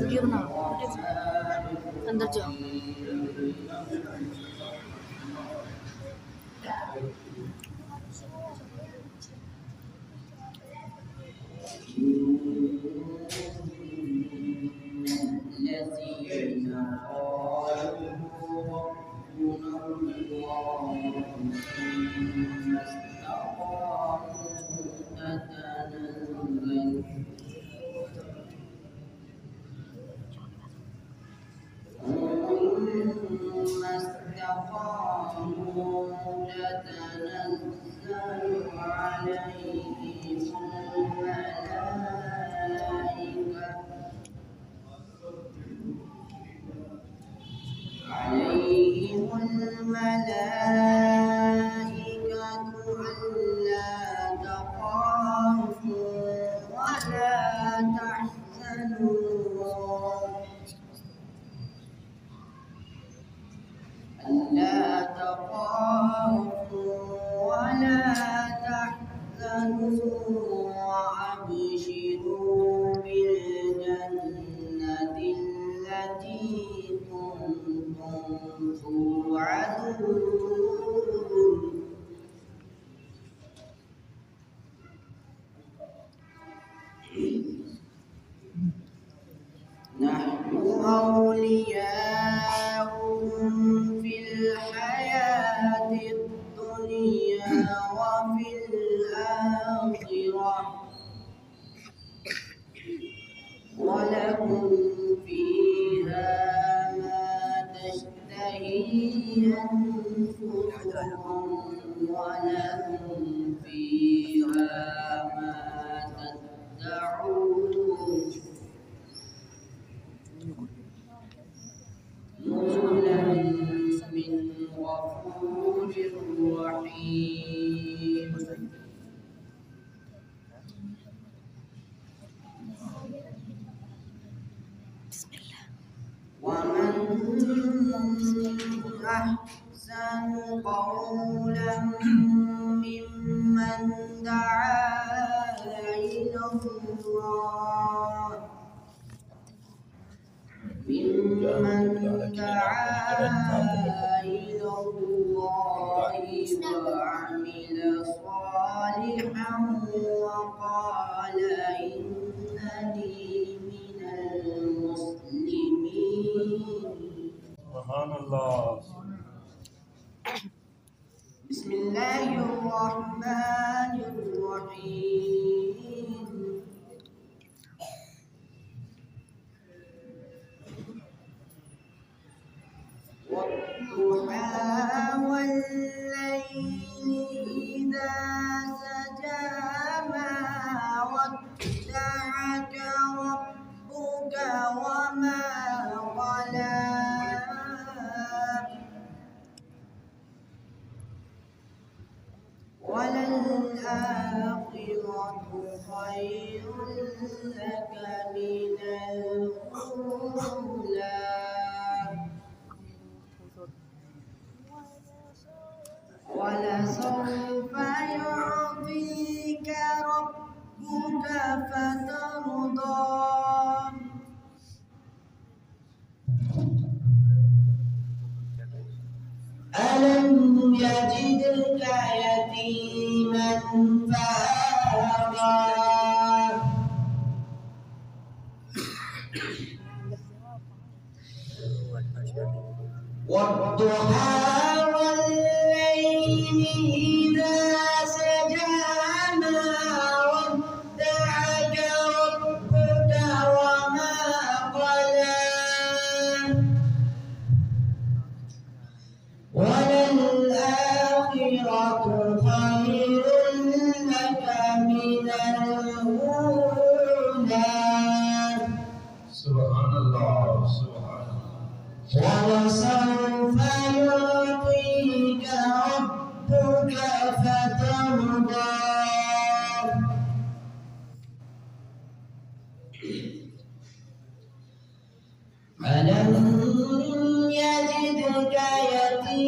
video ना अंदर जाओ عليهم الملائكة ألا تخافوا ولا تحزنوا وأبشروا بالجنة التي كنتم توعدون نحن أولياؤكم في الحياة الدنيا وفي الآخرة ولكم فيها ما تشتهي أنفسكم ولكم فيها ما تدعون نزلا من غفور رحيم ومن أحسن قولا ممن دعا إلى الله وعمل صالحا وقال إنني من المسلمين. سبحان الله. بسم الله الرحمن الرحيم. والضحى والليل إذا سجى ما ودعك ربك وما قلى وللآخرة خير لك من الأولى ولسوف يعطيك ربك فترضى ألم يجدك يتيما فآوى والضحى والليل إذا سجى ما ودعك ربك وما قلى وللآخرة خير لك من الأولى. سبحان الله. سبحان الله. ولسوف يعطيك ربك فترضى ألم يجدك يتيما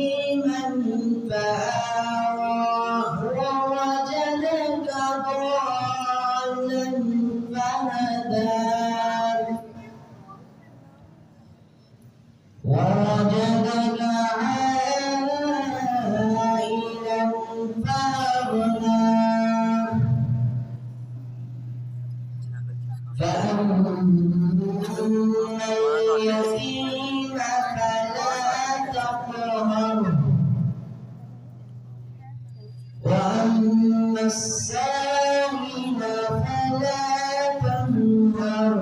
السائل فلا تنهر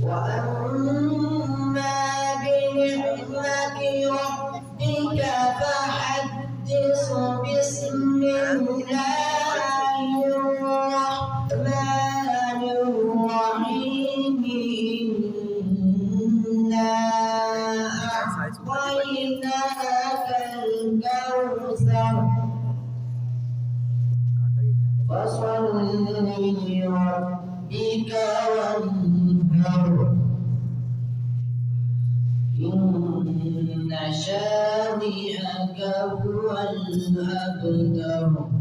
وأما بنعمة ربك فحدث بسم الله الرحمن الرحيم إنا أعطيناك الكوثر فصل لربك وانحر إن شانئك هو الأبتر